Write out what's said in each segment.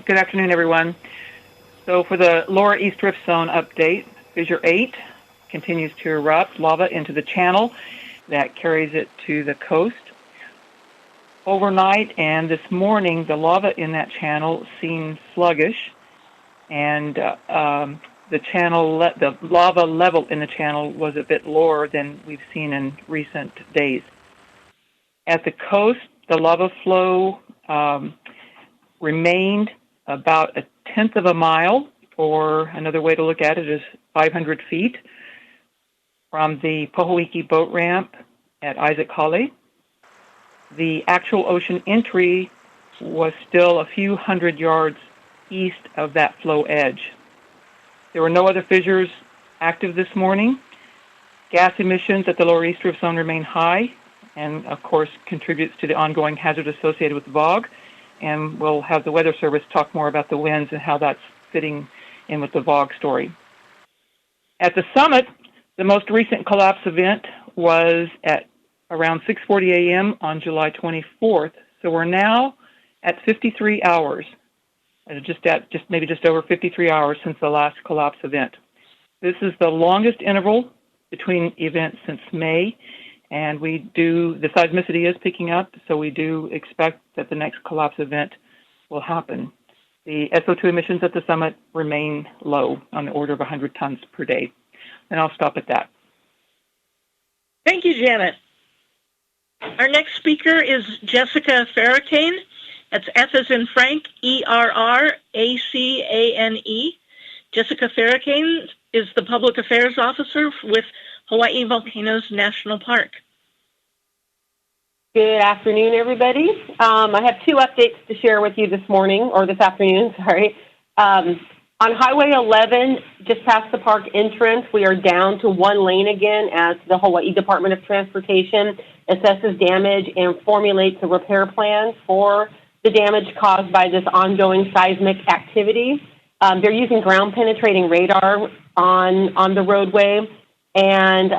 Good afternoon, everyone. So for the lower East Rift Zone update, Fissure 8 continues to erupt lava into the channel that carries it to the coast. Overnight and this morning, the lava in that channel seemed sluggish, and the lava level in the channel was a bit lower than we've seen in recent days. At the coast, the lava flow remained about 1/10 of a mile, or another way to look at it is 500 feet, from the Pohoiki boat ramp at Isaac Hawley. The actual ocean entry was still a few hundred yards east of that flow edge. There were no other fissures active this morning. Gas emissions at the lower East Rift Zone remain high, and of course contributes to the ongoing hazard associated with the VOG. And we'll have the Weather Service talk more about the winds and how that's fitting in with the VOG story. At the summit, the most recent collapse event was at around 6:40 a.m. on July 24th. So we're now at 53 hours, maybe just over 53 hours since the last collapse event. This is the longest interval between events since May, and the seismicity is picking up, so we do expect that the next collapse event will happen. The SO2 emissions at the summit remain low, on the order of 100 tons per day. And I'll stop at that. Thank you, Janet. Our next speaker is Jessica Ferracane. That's F as in Frank, ERRACANE. Jessica Ferracane is the Public Affairs Officer with Hawaii Volcanoes National Park. Good afternoon, everybody. I have two updates to share with you this afternoon, sorry. On Highway 11, just past the park entrance, we are down to one lane again as the Hawaii Department of Transportation assesses damage and formulates a repair plan for the damage caused by this ongoing seismic activity. They're using ground-penetrating radar on the roadway, and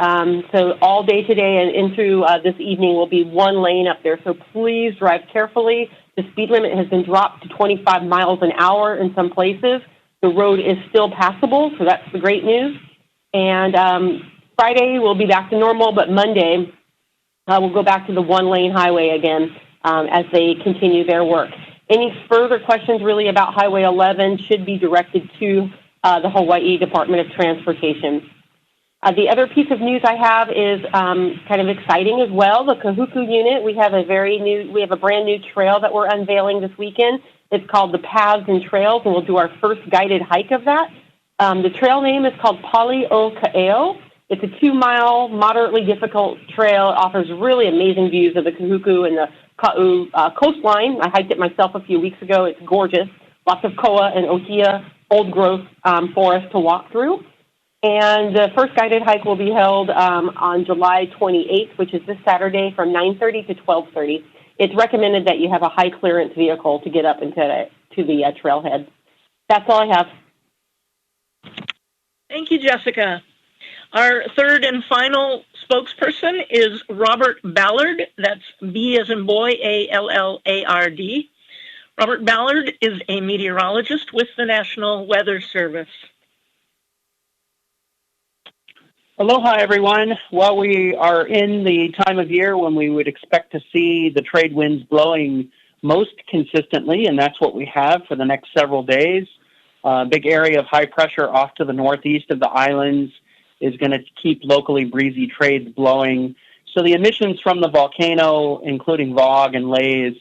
so all day today and into this evening will be one lane up there, so please drive carefully. The speed limit has been dropped to 25 miles an hour in some places. The road is still passable, so that's the great news. And Friday we'll be back to normal, but Monday we'll go back to the one-lane highway again as they continue their work. Any further questions really about Highway 11 should be directed to the Hawaii Department of Transportation. The other piece of news I have is kind of exciting as well. The Kahuku unit, we have a brand new trail that we're unveiling this weekend. It's called the Paths and Trails, and we'll do our first guided hike of that. The trail name is called Pali o Ka'eo. It's a 2-mile, moderately difficult trail. It offers really amazing views of the Kahuku and the Ka'u coastline. I hiked it myself a few weeks ago. It's gorgeous. Lots of koa and ohia, old-growth forest to walk through. And the first guided hike will be held on July 28th, which is this Saturday from 9:30 to 12:30. It's recommended that you have a high-clearance vehicle to get up into the trailhead. That's all I have. Thank you, Jessica. Our third and final spokesperson is Robert Ballard. That's B as in boy, Allard. Robert Ballard is a meteorologist with the National Weather Service. Aloha, everyone. Well, we are in the time of year when we would expect to see the trade winds blowing most consistently, and that's what we have for the next several days. A big area of high pressure off to the northeast of the islands is going to keep locally breezy trades blowing. So the emissions from the volcano, including VOG and lays,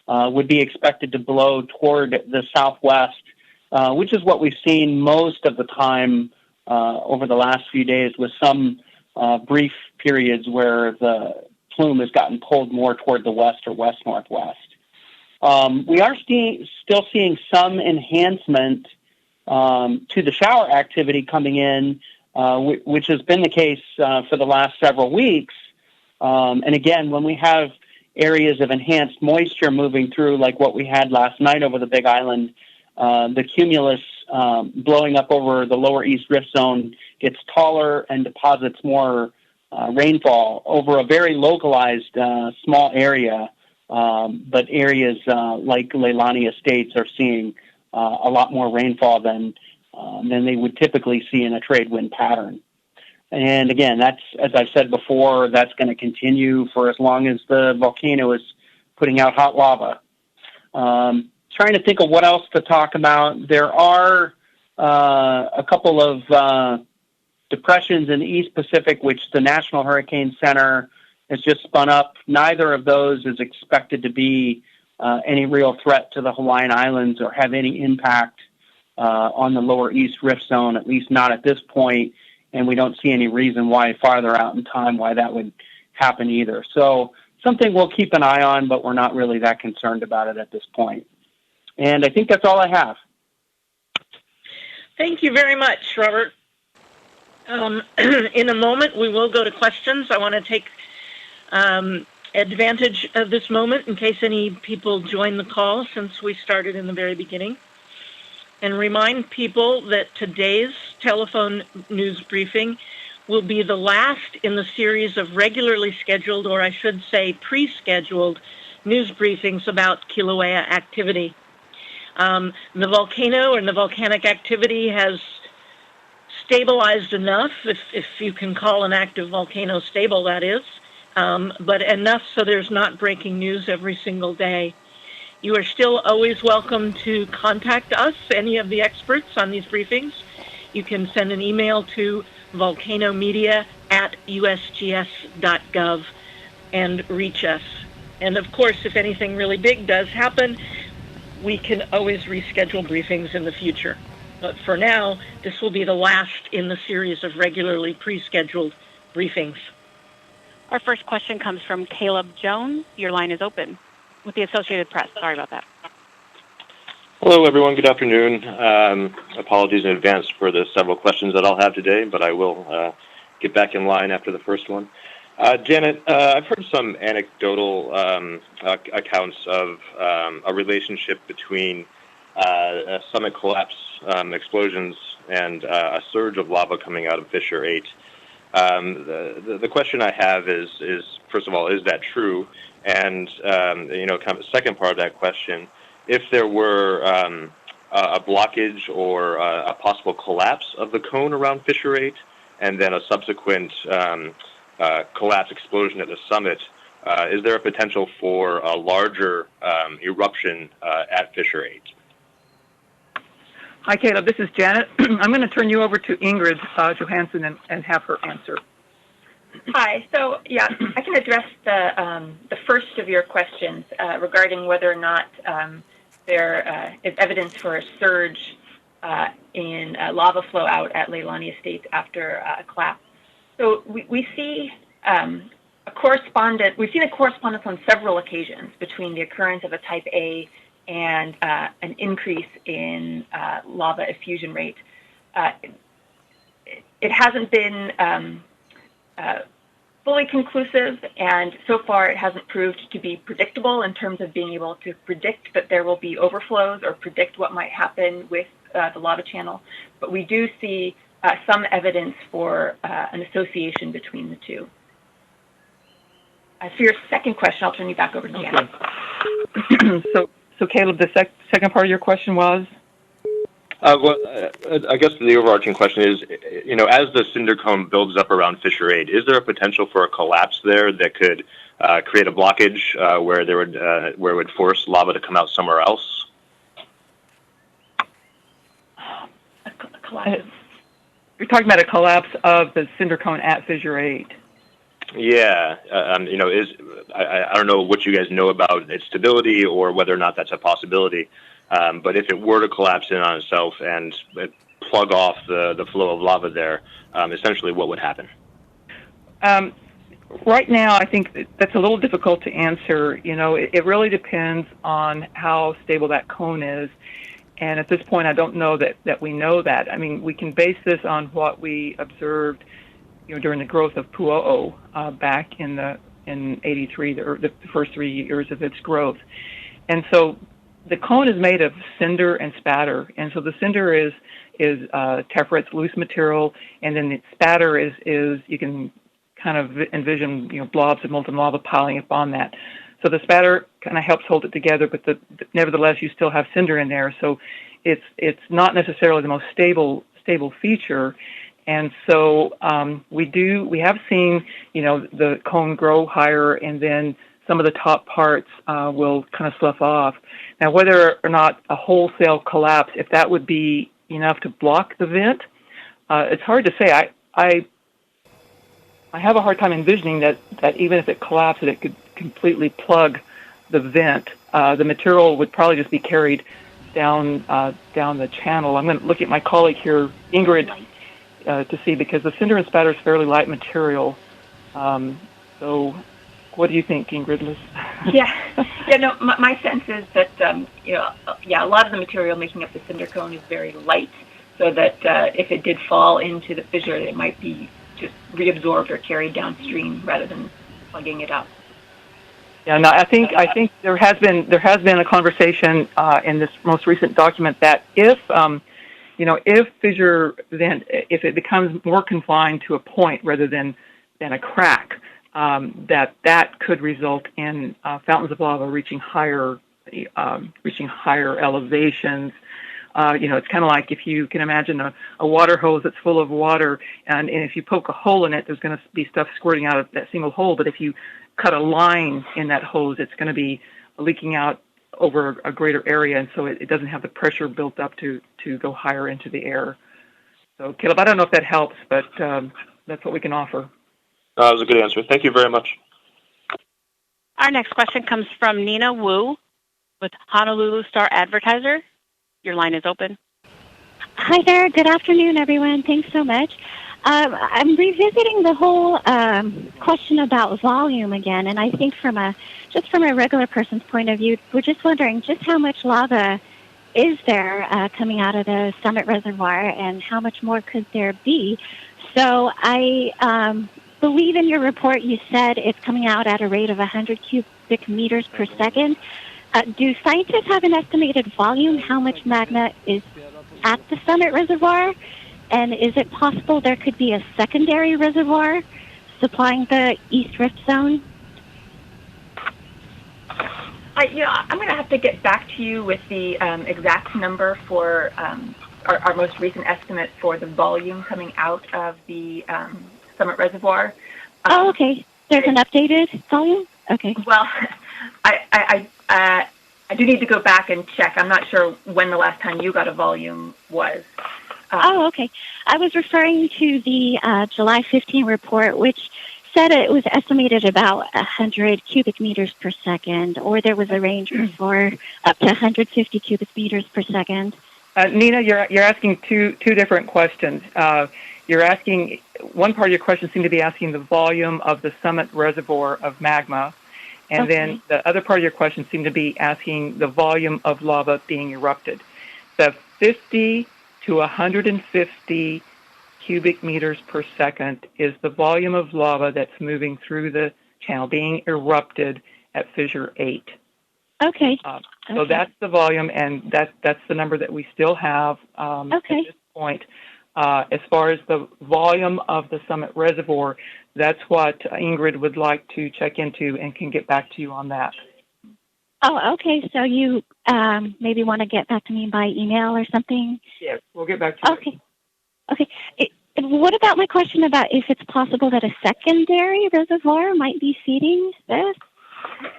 would be expected to blow toward the southwest, which is what we've seen most of the time over the last few days, with some brief periods where the plume has gotten pulled more toward the west or west-northwest. We are still seeing some enhancement to the shower activity coming in, which has been the case for the last several weeks. And again, when we have areas of enhanced moisture moving through, like what we had last night over the Big Island, the cumulus blowing up over the lower East Rift Zone gets taller and deposits more rainfall over a very localized small area. But areas like Leilani Estates are seeing a lot more rainfall than they would typically see in a trade wind pattern. And again, that's, as I've said before, that's going to continue for as long as the volcano is putting out hot lava. Trying to think of what else to talk about. There are a couple of depressions in the East Pacific, which the National Hurricane Center has just spun up. Neither of those is expected to be any real threat to the Hawaiian Islands or have any impact on the lower east rift zone, at least not at this point. And we don't see any reason why farther out in time why that would happen either. So something we'll keep an eye on, but we're not really that concerned about it at this point. And I think that's all I have. Thank you very much, Robert. In a moment, we will go to questions. I want to take advantage of this moment in case any people join the call since we started in the very beginning, and remind people that today's telephone news briefing will be the last in the series of regularly scheduled, or I should say pre-scheduled, news briefings about Kilauea activity. The volcano and the volcanic activity has stabilized enough, if you can call an active volcano stable, that is, but enough so there's not breaking news every single day. You are still always welcome to contact us, any of the experts on these briefings. You can send an email to volcanomedia@usgs.gov and reach us. And of course, if anything really big does happen, we can always reschedule briefings in the future. But for now, this will be the last in the series of regularly pre-scheduled briefings. Our first question comes from Caleb Jones. Your line is open with the Associated Press. Sorry about that. Hello, everyone. Good afternoon. Apologies in advance for the several questions that I'll have today, but I will get back in line after the first one. Janet, I've heard some anecdotal accounts of a relationship between summit collapse explosions and a surge of lava coming out of Fissure 8. The question I have is, first of all, is that true? And, kind of the second part of that question, if there were a blockage or a possible collapse of the cone around Fissure 8, and then a subsequent collapse explosion at the summit, is there a potential for a larger eruption at Fissure 8? Hi, Caleb. This is Janet. I'm going to turn you over to Ingrid Johansson and have her answer. Hi. So, yeah, I can address the first of your questions regarding whether or not there is evidence for a surge in lava flow out at Leilani Estates after a collapse. So we see we've seen a correspondence on several occasions between the occurrence of a type A and an increase in lava effusion rate. It hasn't been fully conclusive, and so far it hasn't proved to be predictable in terms of being able to predict that there will be overflows or predict what might happen with the lava channel. But we do see some evidence for an association between the two. For your second question, I'll turn you back over to Janet. So Caleb, the second part of your question was? Well, I guess the overarching question is, as the cinder cone builds up around Fissure 8, is there a potential for a collapse there that could create a blockage where it would force lava to come out somewhere else? A collapse. You're talking about a collapse of the cinder cone at Fissure 8. Yeah, I don't know what you guys know about its stability or whether or not that's a possibility. But if it were to collapse in on itself and plug off the flow of lava there, essentially what would happen? Right now, I think that's a little difficult to answer. It really depends on how stable that cone is. And at this point, I don't know that we know that. I mean, we can base this on what we observed during the growth of Pu'o'o back in 83, the first 3 years of its growth. And so the cone is made of cinder and spatter, and so the cinder is tephra, loose material, and then the spatter is you can kind of envision blobs of molten lava piling up on that. So the spatter kind of helps hold it together, but nevertheless you still have cinder in there. So it's not necessarily the most stable feature. And so we have seen, the cone grow higher, and then some of the top parts will kind of slough off. Now, whether or not a wholesale collapse, if that would be enough to block the vent, it's hard to say. I have a hard time envisioning that even if it collapsed, it could completely plug the vent. The material would probably just be carried down the channel. I'm going to look at my colleague here, Ingrid, to see, because the cinder and spatter is fairly light material. So what do you think, Ingrid? No, my sense is that, a lot of the material making up the cinder cone is very light, so that if it did fall into the fissure, it might be just reabsorbed or carried downstream rather than plugging it up. Yeah, no, I think there has been a conversation in this most recent document that if fissure vent, if it becomes more confined to a point rather than a crack, that could result in fountains of lava reaching higher elevations. It's kind of like if you can imagine a water hose that's full of water, and if you poke a hole in it, there's going to be stuff squirting out of that single hole. But if you cut a line in that hose, it's going to be leaking out over a greater area, and so it doesn't have the pressure built up to go higher into the air. So, Caleb, I don't know if that helps, but that's what we can offer. That was a good answer. Thank you very much. Our next question comes from Nina Wu with Honolulu Star Advertiser. Your line is open. Hi there. Good afternoon, everyone. Thanks so much. I'm revisiting the whole question about volume again, and I think from a regular person's point of view, we're just wondering just how much lava is there coming out of the Summit Reservoir, and how much more could there be? So I believe in your report you said it's coming out at a rate of 100 cubic meters per second. Do scientists have an estimated volume, how much magma is at the Summit Reservoir? And is it possible there could be a secondary reservoir supplying the East Rift Zone? I'm going to have to get back to you with the exact number for our most recent estimate for the volume coming out of the Summit Reservoir. Okay. There's an updated volume? Okay. Well, I do need to go back and check. I'm not sure when the last time you got a volume was. Okay. I was referring to the July 15 report, which said it was estimated about 100 cubic meters per second, or there was a range for up to 150 cubic meters per second. Nina, you're asking two different questions. You're asking, one part of your question seemed to be asking the volume of the Summit Reservoir of magma, and then the other part of your question seemed to be asking the volume of lava being erupted. The 50 to 150 cubic meters per second is the volume of lava that's moving through the channel, being erupted at Fissure 8. Okay. So that's the volume, and that's the number that we still have at this point. As far as the volume of the Summit Reservoir, that's what Ingrid would like to check into and can get back to you on that. Oh, okay. So you maybe want to get back to me by email or something? Yes, we'll get back to you. Okay. What about my question about if it's possible that a secondary reservoir might be feeding this?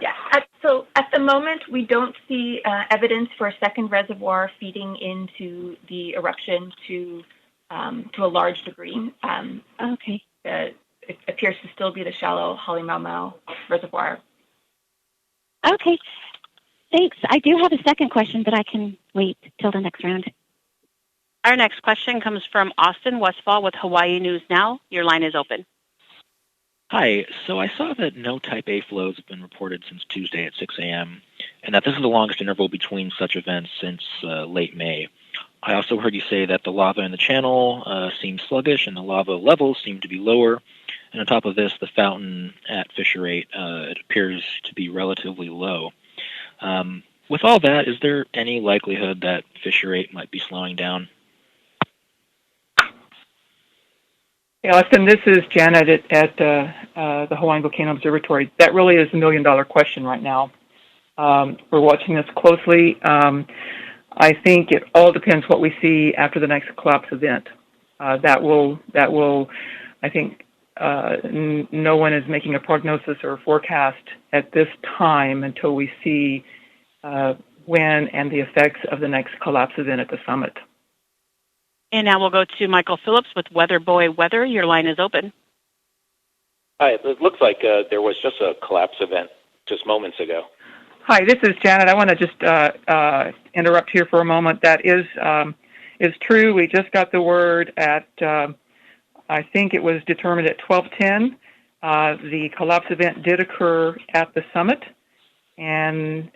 Yeah. So at the moment, we don't see evidence for a second reservoir feeding into the eruption to a large degree. Okay. It appears to still be the shallow Halemaumau Reservoir. Okay. Thanks. I do have a second question, but I can wait till the next round. Our next question comes from Austin Westfall with Hawaii News Now. Your line is open. Hi. So I saw that no Type A flows have been reported since Tuesday at 6 a.m., and that this is the longest interval between such events since late May. I also heard you say that the lava in the channel seemed sluggish and the lava levels seem to be lower. And on top of this, the fountain at Fissure 8 it appears to be relatively low. With all that, is there any likelihood that Fissure 8 might be slowing down? Yeah, Austin, this is Janet at the Hawaiian Volcano Observatory. That really is the million-dollar question right now. We're watching this closely. I think it all depends what we see after the next collapse event. That will, I think, no one is making a prognosis or a forecast at this time until we see when and the effects of the next collapse event at the summit. And now we'll go to Michael Phillips with Weather Boy Weather. Your line is open. Hi, it looks like there was just a collapse event just moments ago. Hi, this is Janet. I want to just interrupt here for a moment. That is true. We just got the word at, I think it was determined at 12:10. The collapse event did occur at the summit, and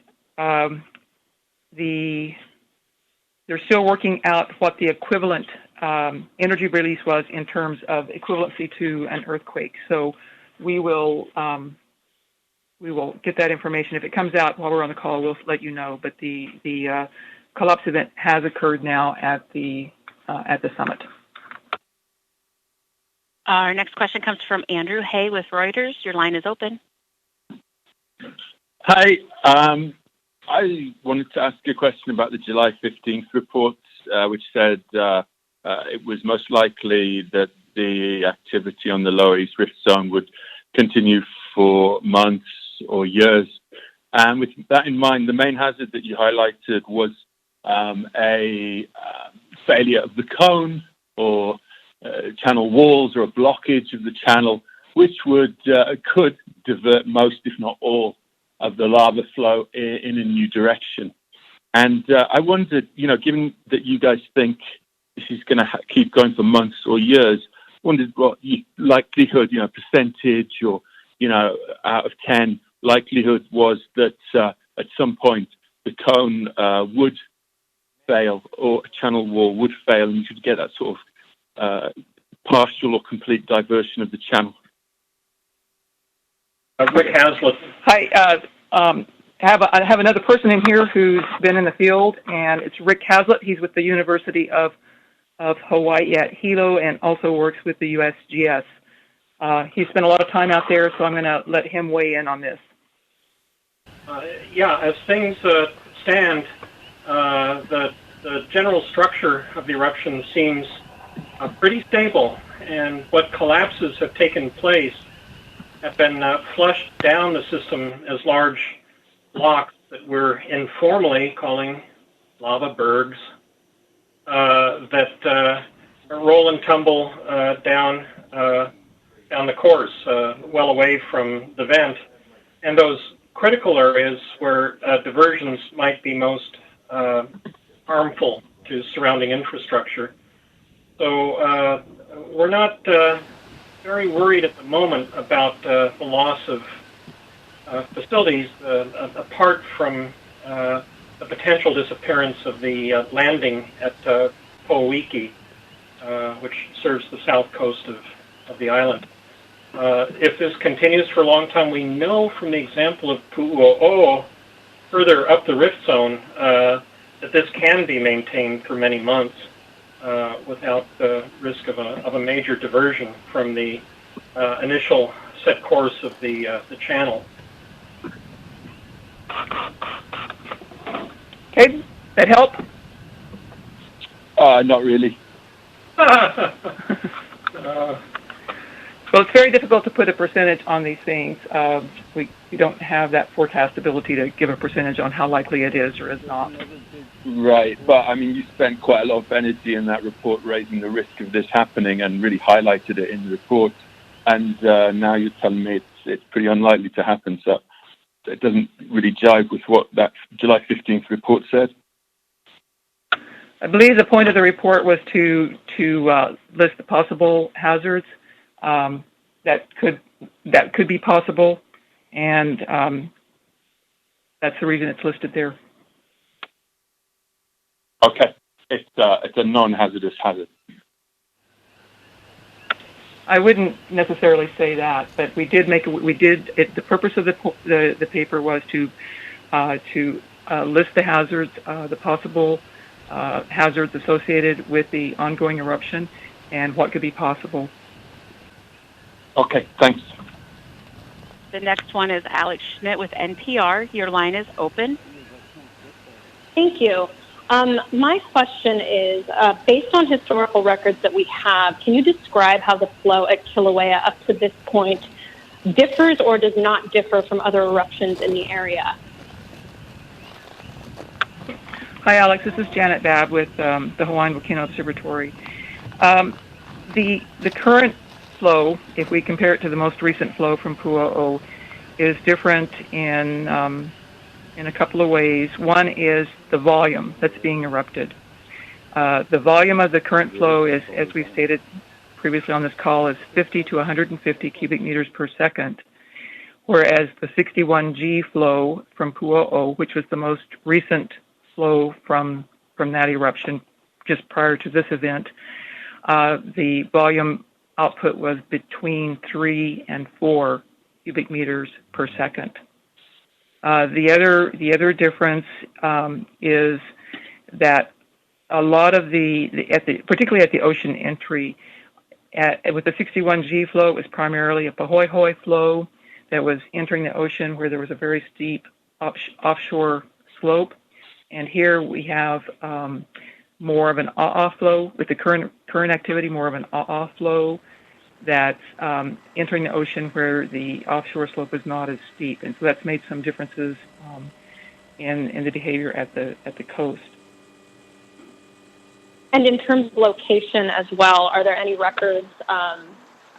they're still working out what the equivalent energy release was in terms of equivalency to an earthquake. So we will get that information. If it comes out while we're on the call, we'll let you know. But the collapse event has occurred now at the summit. Our next question comes from Andrew Hay with Reuters. Your line is open. Hi. I wanted to ask you a question about the July 15th report, which said it was most likely that the activity on the Lower East Rift Zone would continue for months or years. And with that in mind, the main hazard that you highlighted was a failure of the cone or channel walls or a blockage of the channel, which could divert most, if not all, of the lava flow in a new direction. And I wondered, given that you guys think this is going to keep going for months or years, wondered what likelihood, percentage or, out of 10 likelihood was that at some point the cone would fail or a channel wall would fail and you could get that sort of partial or complete diversion of the channel. Rick Hazlitt. Hi, I have another person in here who's been in the field, and it's Rick Hazlitt. He's with the University of Hawaii at Hilo and also works with the USGS. He spent a lot of time out there, so I'm going to let him weigh in on this. As things stand, the general structure of the eruption seems pretty stable, and what collapses have taken place have been flushed down the system as large blocks that we're informally calling lava bergs that roll and tumble down the course, well away from the vent. And those critical areas where diversions might be most harmful to surrounding infrastructure. So we're not very worried at the moment about the loss of facilities apart from the potential disappearance of the landing at Po'oiki, which serves the south coast of the island. If this continues for a long time, we know from the example of Pu'uo'o, further up the rift zone, that this can be maintained for many months without the risk of a major diversion from the initial set course of the channel. Okay, that help? Not really. Well, it's very difficult to put a percentage on these things. We don't have that forecast ability to give a percentage on how likely it is or is not. Right, but I mean, you spent quite a lot of energy in that report raising the risk of this happening and really highlighted it in the report. And now you're telling me it's pretty unlikely to happen. So it doesn't really jive with what that July 15th report said. I believe the point of the report was to list the possible hazards that could be possible, and that's the reason it's listed there. Okay, it's a non-hazardous hazard. I wouldn't necessarily say that, but the purpose of the paper was to list the hazards, the possible hazards associated with the ongoing eruption, and what could be possible. Okay, thanks. The next one is Alex Schmidt with NPR. Your line is open. Thank you. My question is, based on historical records that we have, can you describe how the flow at Kilauea up to this point differs or does not differ from other eruptions in the area? Hi, Alex. This is Janet Babb with the Hawaiian Volcano Observatory. The current flow, if we compare it to the most recent flow from Pu'u'o, is different in a couple of ways. One is the volume that's being erupted. The volume of the current flow is, as we've stated previously on this call, is 50 to 150 cubic meters per second, whereas the 61G flow from Pu'u'o, which was the most recent flow from that eruption just prior to this event, the volume output was between 3 and 4 cubic meters per second. The other difference is that a lot of particularly at the ocean entry, with the 61G flow, it was primarily a pahoehoe flow that was entering the ocean where there was a very steep offshore slope. And here we have more of an aa flow with the current activity, more of an aa flow that's entering the ocean where the offshore slope is not as steep, and so that's made some differences in the behavior at the coast. And in terms of location as well, are there any records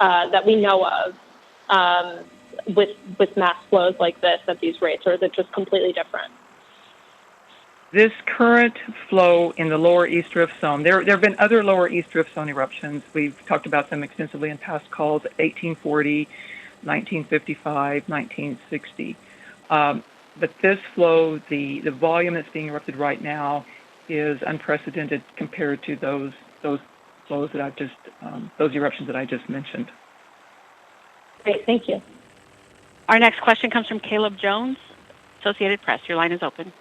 that we know of with mass flows like this at these rates, or is it just completely different? This current flow in the lower East Rift Zone, there have been other lower East Rift Zone eruptions. We've talked about them extensively in past calls, 1840, 1955, 1960. But this flow, the volume that's being erupted right now is unprecedented compared to those flows that I've just, those eruptions that I just mentioned. Great, thank you. Our next question comes from Caleb Jones, Associated Press. Your line is open.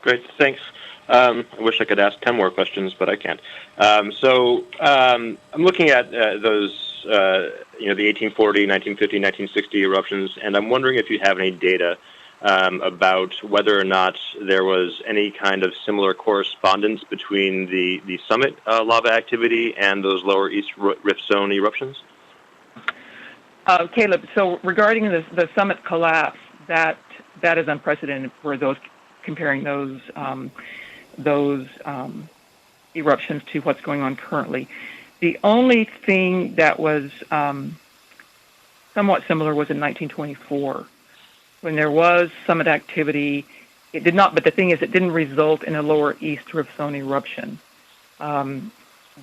Great, thanks. I wish I could ask 10 more questions, but I can't. I'm looking at those, the 1840, 1950, 1960 eruptions, and I'm wondering if you have any data about whether or not there was any kind of similar correspondence between the summit lava activity and those lower East Rift Zone eruptions? Caleb, so regarding the summit collapse, that is unprecedented for those, comparing those eruptions to what's going on currently. The only thing that was somewhat similar was in 1924, when there was summit activity. It did not, but the thing is, it didn't result in a lower East Rift Zone eruption.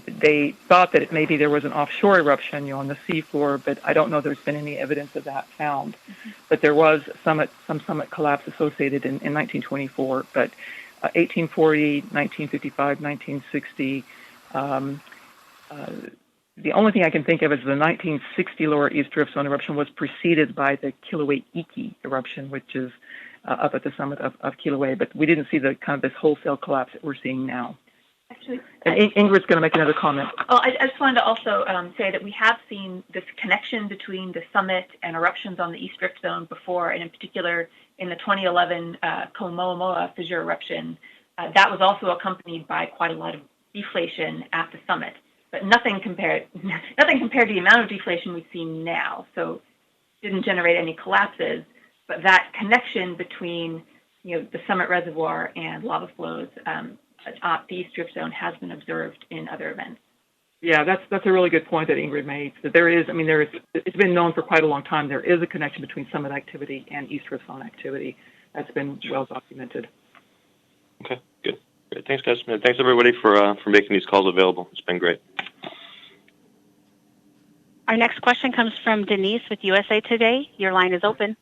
They thought that maybe there was an offshore eruption, on the seafloor, but I don't know there's been any evidence of that found. Mm-hmm. But there was some summit collapse associated in 1924. But 1840, 1955, 1960, the only thing I can think of is the 1960 lower East Rift Zone eruption was preceded by the Kilauea eruption, which is up at the summit of Kilauea. But we didn't see the kind of this wholesale collapse that we're seeing now. Actually, and Ingrid's going to make another comment. Oh, I just wanted to also say that we have seen this connection between the summit and eruptions on the East Rift Zone before, and in particular in the 2011 Komomoa fissure eruption. That was also accompanied by quite a lot of deflation at the summit, but nothing compared to the amount of deflation we've seen now. So it didn't generate any collapses, but that connection between the summit reservoir and lava flows the East Rift Zone has been observed in other events. Yeah, that's a really good point that Ingrid made. That it's been known for quite a long time. There is a connection between summit activity and East Rift Zone activity. That's been well documented. Okay, good. Great. Thanks, guys. And thanks, everybody, for making these calls available. It's been great. Our next question comes from Denise with USA Today. Your line is open.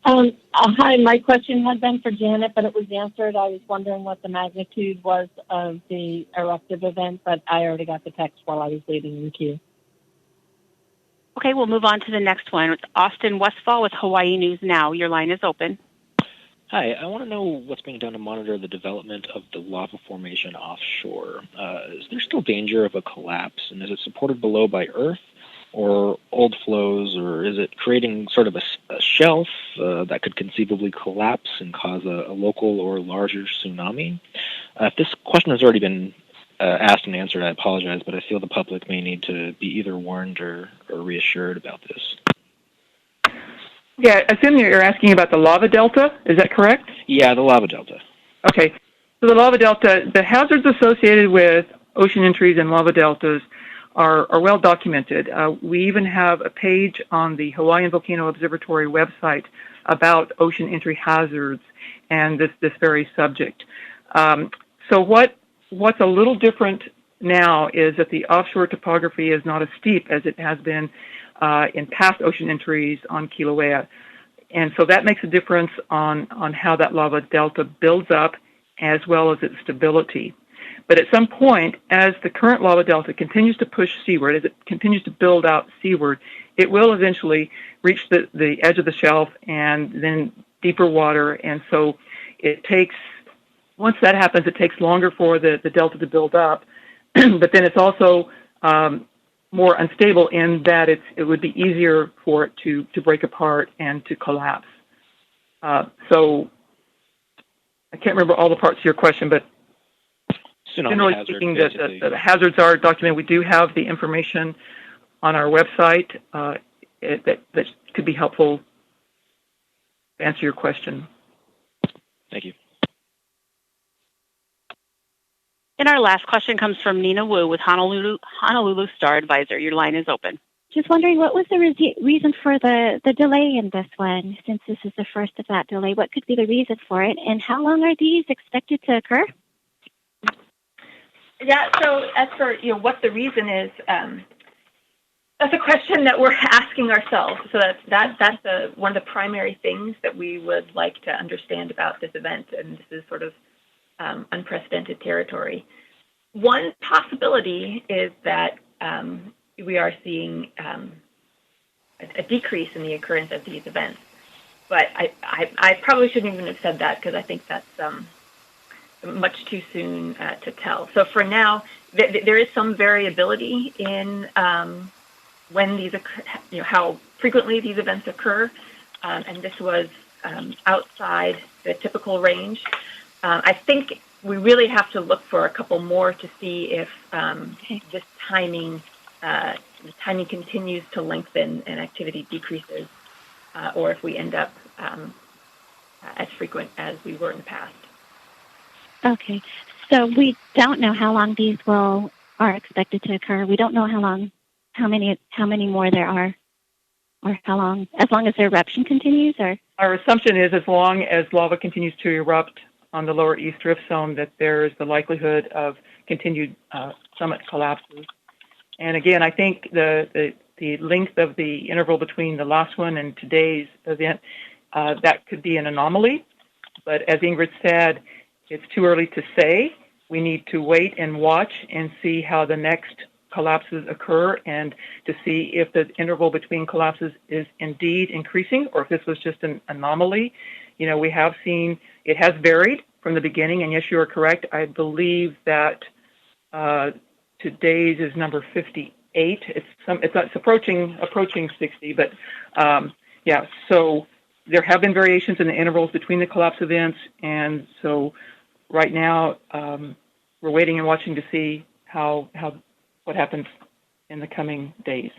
Hi, my question had been for Janet, but it was answered. I was wondering what the magnitude was of the eruptive event, but I already got the text while I was waiting in the queue. Okay, we'll move on to the next one. It's Austin Westfall with Hawaii News Now. Your line is open. Hi, I want to know what's being done to monitor the development of the lava formation offshore. Is there still danger of a collapse, and is it supported below by earth, or old flows, or is it creating sort of a shelf that could conceivably collapse and cause a local or larger tsunami? If this question has already been asked and answered, I apologize, but I feel the public may need to be either warned or reassured about this. Yeah, I assume you're asking about the lava delta. Is that correct? Yeah, the lava delta. Okay. So the lava delta, the hazards associated with ocean entries and lava deltas are well documented. We even have a page on the Hawaiian Volcano Observatory website about ocean entry hazards and this very subject. So what's a little different now is that the offshore topography is not as steep as it has been in past ocean entries on Kilauea. And so that makes a difference on how that lava delta builds up as well as its stability. But at some point, as the current lava delta continues to push seaward, as it continues to build out seaward, it will eventually reach the edge of the shelf and then deeper water. And so it takes, once that happens, it takes longer for the delta to build up. But then it's also more unstable in that it would be easier for it to break apart and to collapse. So I can't remember all the parts of your question, but generally speaking, the hazards are documented. We do have the information on our website that could be helpful to answer your question. Thank you. And our last question comes from Nina Wu with Honolulu Star Advisor. Your line is open. Just wondering, what was the reason for the delay in this one? Since this is the first of that delay, what could be the reason for it? And how long are these expected to occur? Yeah, so as for what the reason is, that's a question that we're asking ourselves. So that's one of the primary things that we would like to understand about this event, and this is sort of unprecedented territory. One possibility is that we are seeing a decrease in the occurrence of these events. But I probably shouldn't even have said that because I think that's much too soon to tell. So for now, there is some variability in when these occur, how frequently these events occur, and this was outside the typical range. I think we really have to look for a couple more to see if this timing continues to lengthen and activity decreases, or if we end up as frequent as we were in the past. Okay, so we don't know how long these are expected to occur. We don't know how many more there are, or how long, as long as the eruption continues, or? Our assumption is as long as lava continues to erupt on the lower east drift zone, that there is the likelihood of continued summit collapses. And again, I think the length of the interval between the last one and today's event, that could be an anomaly. But as Ingrid said, it's too early to say. We need to wait and watch and see how the next collapses occur, and to see if the interval between collapses is indeed increasing or if this was just an anomaly. We have seen it has varied from the beginning, and yes, you are correct. I believe that today's is number 58. It's approaching 60, but yeah. So there have been variations in the intervals between the collapse events, and so right now we're waiting and watching to see what happens in the coming days.